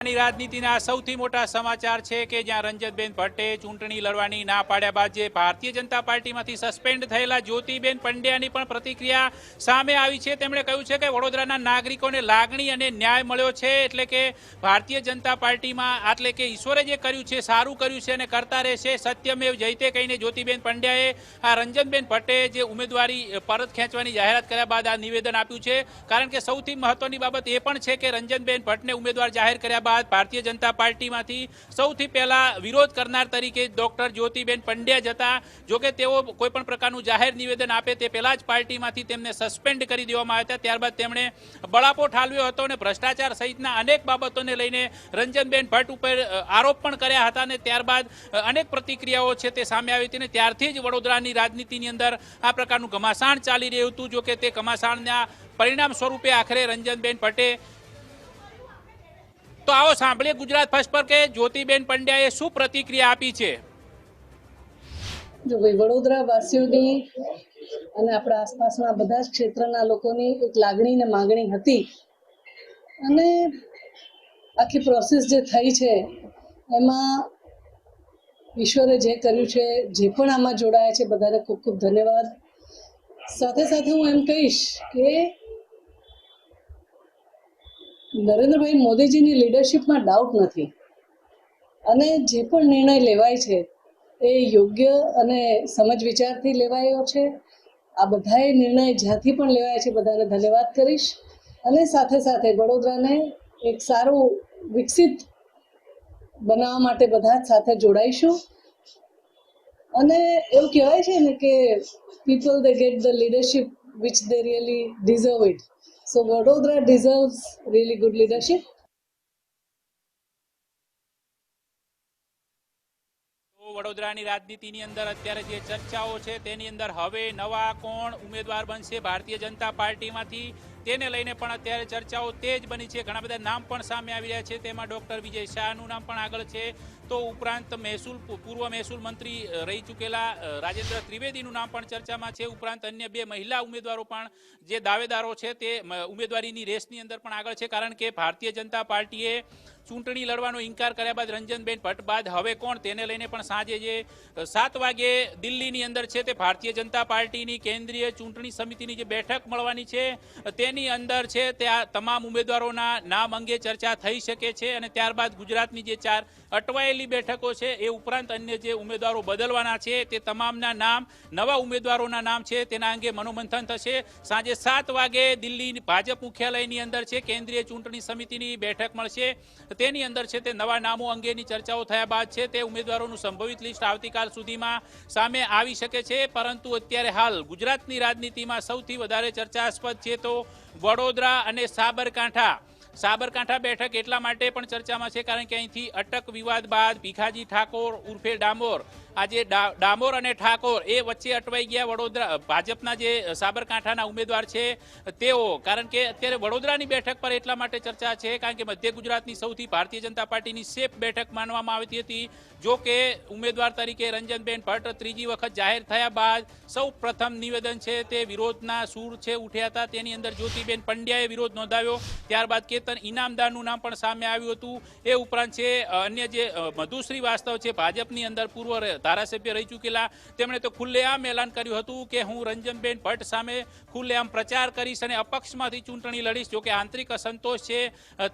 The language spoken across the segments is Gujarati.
રાજનીતિના સૌથી મોટા સમાચાર છે કે જ્યાં રંજનબેન ભટ્ટે ચૂંટણી લડવાની ના પાડ્યા બાદ જે ભારતીય જનતા પાર્ટીમાંથી સસ્પેન્ડ થયેલા જ્યોતિબેન પંડ્યાની પણ પ્રતિક્રિયા સામે આવી છે। તેમણે કહ્યું છે કે વડોદરાના નાગરિકોને લાગણી અને ન્યાય મળ્યો છે, એટલે કે ભારતીય જનતા પાર્ટીમાં એટલે કે ઈશ્વરે જે કર્યું છે સારું કર્યું છે અને કરતા રહેશે, સત્યમેવ જયતે કહીને જ્યોતિબેન પંડ્યાએ આ રંજનબેન ભટ્ટે જે ઉમેદવારી પરત ખેંચવાની જાહેરાત કર્યા બાદ આ નિવેદન આપ્યું છે। કારણ કે સૌથી મહત્વની બાબત એ પણ છે કે રંજનબેન ભટ્ટને ઉમેદવાર જાહેર કર્યા ભારતીય જનતા પાર્ટીમાંથી સૌથી પહેલા વિરોધ કરનાર તરીકે ડોક્ટર જ્યોતિબેન પંડ્યા જ હતા। જો કે તેઓ કોઈ પણ પ્રકારનું જાહેર નિવેદન આપે તે પહેલા જ પાર્ટીમાંથી તેમને સસ્પેન્ડ કરી દેવામાં આવ્યા હતા। ત્યારબાદ તેમણે બળાપો ઠાલવ્યો હતો અને ભ્રષ્ટાચાર સહિતના અનેક બાબતોને લઈને રંજનબેન ભટ્ટ ઉપર આરોપ પણ કર્યા હતા અને ત્યારબાદ અનેક પ્રતિક્રિયાઓ છે તે સામે આવી હતી અને ત્યારથી જ વડોદરાની રાજનીતિની અંદર આ પ્રકારનું ઘમાસાણ ચાલી રહ્યું હતું। જો કે તે ઘમાસાણના પરિણામ સ્વરૂપે આખરે રંજનબેન ભટ્ટે તો आओ सांभळीए गुजरात फर्स्ट पर के ज्योतिबेन पंड्याए શું પ્રતિક્રિયા આપી છે। જો ભાઈ વડોદરા વાસીઓની અને આપણા આસપાસના બધા જ ક્ષેત્રના લોકોની એક લાગણી ને માંગણી હતી અને આખી પ્રોસેસ જે થઈ છે એમાં ઈશ્વરે જે કર્યું છે, જે પણ આમાં જોડાયા છે બધાને ખૂબ ખૂબ ધન્યવાદ। સાથે સાથે હું એમ કહીશ કે નરેન્દ્રભાઈ મોદીજીની લીડરશિપમાં ડાઉટ નથી અને જે પણ નિર્ણય લેવાય છે એ યોગ્ય અને સમજ વિચારથી લેવાયો છે। આ બધાએ નિર્ણય જ્યાંથી પણ લેવાય છે બધાને ધન્યવાદ કરીશ અને સાથે સાથે વડોદરાને એક સારું વિકસિત બનાવવા માટે બધા જ સાથે જોડાઈશું અને એવું કહેવાય છે ને કે people they get the leadership which they really deserve it. So Vadodara deserves really good leadership. વડોદરાની રાજનીતિની અંદર અત્યારે જે ચર્ચાઓ છે તેની અંદર હવે નવા કોણ ઉમેદવાર બનશે ભારતીય જનતા પાર્ટીમાંથી તેને લઈને પણ અત્યારે ચર્ચાઓ તેજ બની છે। ઘણા બધા નામ પણ સામે આવી રહ્યા છે, તેમાં ડોક્ટર વિજય શાહનું નામ પણ આગળ છે, તો ઉપરાંત પૂર્વ મહેસૂલ મંત્રી રહી ચૂકેલા રાજેન્દ્ર ત્રિવેદીનું નામ પણ ચર્ચામાં છે। ઉપરાંત અન્ય બે મહિલા ઉમેદવારો પણ જે દાવેદારો છે તે ઉમેદવારીની રેસની અંદર પણ આગળ છે। કારણ કે ભારતીય જનતા પાર્ટીએ ચૂંટણી લડવાનો ઇનકાર કર્યા બાદ રંજનબેન ભટ્ટ બાદ હવે કોણ તેને લઈને પણ સાંજે જે 7 વાગે દિલ્હીની અંદર છે તે ભારતીય જનતા પાર્ટીની કેન્દ્રીય ચૂંટણી સમિતિની જે બેઠક મળવાની છે તેની અંદર છે ત્યાં તમામ ઉમેદવારોના નામ અંગે ચર્ચા થઈ શકે છે અને ત્યારબાદ ગુજરાતની જે 4 અટવાયેલી બેઠકો છે એ ઉપરાંત અન્ય જે ઉમેદવારો બદલવાના છે તે તમામના નામ, નવા ઉમેદવારોના નામ છે તેના અંગે મનોમંથન થશે। સાંજે 7 વાગે દિલ્હી ભાજપ મુખ્યાલયની અંદર છે કેન્દ્રીય ચૂંટણી સમિતિની બેઠક મળશે, તેની અંદર છે તે નવા નામો અંગેની ચર્ચાઓ થયા બાદ છે તે ઉમેદવારોનું સંભવિત લિસ્ટ આવતીકાલ સુધીમાં સામે આવી શકે છે। પરંતુ અત્યારે હાલ ગુજરાતની રાજનીતિમાં સૌથી વધારે ચર્ચાસ્પદ છે તો વડોદરા અને સાબરકાંઠા બેઠક એટલા માટે પણ ચર્ચામાં છે કારણ કે અહીંથી અટક વિવાદ બાદ ભીખાજી ઠાકોર ઉર્ફે ડામોર, આજે ડામોર અને ઠાકોર એ વચ્ચે અટવાઈ ગયા વડોદરા ભાજપના જે સાબરકાંઠાના ઉમેદવાર છે તેઓ। કારણ કે અત્યારે વડોદરાની બેઠક પર એટલા માટે ચર્ચા છે કારણ કે મધ્ય ગુજરાતની સૌથી ભારતીય જનતા પાર્ટીની સેફ બેઠક માનવામાં આવતી હતી। જો કે ઉમેદવાર તરીકે રંજનબેન ભટ્ટ ત્રીજી વખત જાહેર થયા બાદ સૌ પ્રથમ નિવેદન છે તે વિરોધના સૂર છે ઉઠ્યા હતા, તેની અંદર જ્યોતિબેન પંડ્યાએ વિરોધ નોંધાવ્યો, ત્યારબાદ કેતન ઇનામદારનું નામ પણ સામે આવ્યું હતું। એ ઉપરાંત છે અન્ય જે મધુ શ્રીવાસ્તવ છે ભાજપની અંદર પૂર્વ ધારાસભ્ય રહી ચૂકેલા, તેમણે તો ખુલ્લેઆમ એલાન કર્યું હતું કે હું રંજનબેન ભટ્ટ સામે ખુલ્લેઆમ પ્રચાર કરીશ અને અપક્ષમાંથી ચૂંટણી લડીશ। જો કે આંતરિક અસંતોષ છે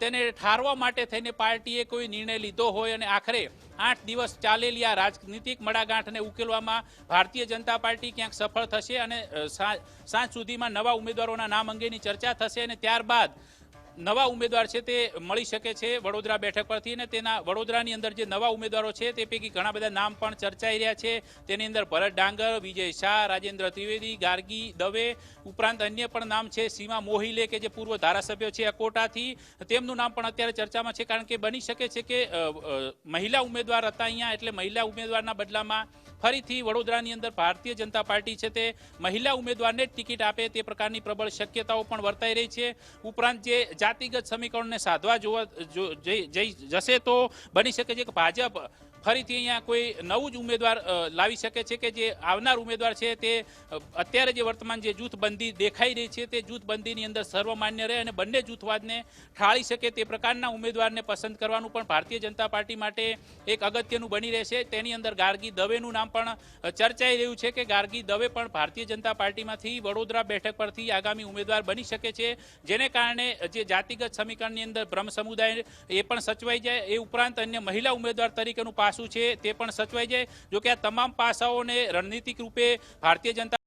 તેને ઠારવા માટે થઈને પાર્ટીએ કોઈ નિર્ણય લીધો હોય અને આખરે 8 દિવસ ચાલેલી આ રાજનીતિક મડાગાંઠને ઉકેલવામાં ભારતીય જનતા પાર્ટી ક્યાંક સફળ થશે અને સાંજ સુધીમાં નવા ઉમેદવારોના નામ અંગેની ચર્ચા થશે અને ત્યારબાદ નવા ઉમેદવાર છે તે મળી શકે છે વડોદરા બેઠક પરથી અને તેના વડોદરાની અંદર જે નવા ઉમેદવારો છે તે પૈકી ઘણા બધા નામ પણ ચર્ચાઈ રહ્યા છે। તેની અંદર ભરત ડાંગર, વિજય શાહ, રાજેન્દ્ર ત્રિવેદી, ગાર્ગી દવે ઉપરાંત અન્ય પણ નામ છે, સીમા મોહિલે કે જે પૂર્વ ધારાસભ્ય છે અકોટાથી, તેમનું નામ પણ અત્યારે ચર્ચામાં છે કારણ કે બની શકે છે કે મહિલા ઉમેદવાર હતા અહીંયા એટલે મહિલા ઉમેદવારના બદલામાં ફરીથી વડોદરાની અંદર ભારતીય જનતા પાર્ટી છે તે મહિલા ઉમેદવારને જ ટિકિટ આપે તે પ્રકારની પ્રબળ શક્યતાઓ પણ વર્તાઈ રહી છે। ઉપરાંત જે જાતિગત સમીકરણને સાધવા જશે તો બની શકે છે કે ભાજપ ફરીથી અહીંયા કોઈ નવું જ ઉમેદવાર લાવી શકે છે કે જે આવનાર ઉમેદવાર છે તે અત્યારે જે વર્તમાન જે જૂથબંધી દેખાઈ રહી છે તે જૂથબંધીની અંદર સર્વમાન્ય રહે અને બંને જૂથવાદને ઠાળી શકે તે પ્રકારના ઉમેદવારને પસંદ કરવાનું પણ ભારતીય જનતા પાર્ટી માટે એક અગત્યનું બની રહેશે. તેની અંદર ગાર્ગી દવેનું નામ પણ ચર્ચાઈ રહ્યું છે કે ગાર્ગી દવે પણ ભારતીય જનતા પાર્ટીમાંથી વડોદરા બેઠક પરથી આગામી ઉમેદવાર બની શકે છે, જેને કારણે જે જાતિગત સમીકરણની અંદર બ્રહ્મ સમુદાય એ પણ સચવાઈ જાય. એ ઉપરાંત અન્ય મહિલા ઉમેદવાર તરીકેનું પાસું છે તે પણ સચવાઈ જાય. જો કે આ તમામ પાસાઓને રણનીતિક રૂપે ભારતીય જનતા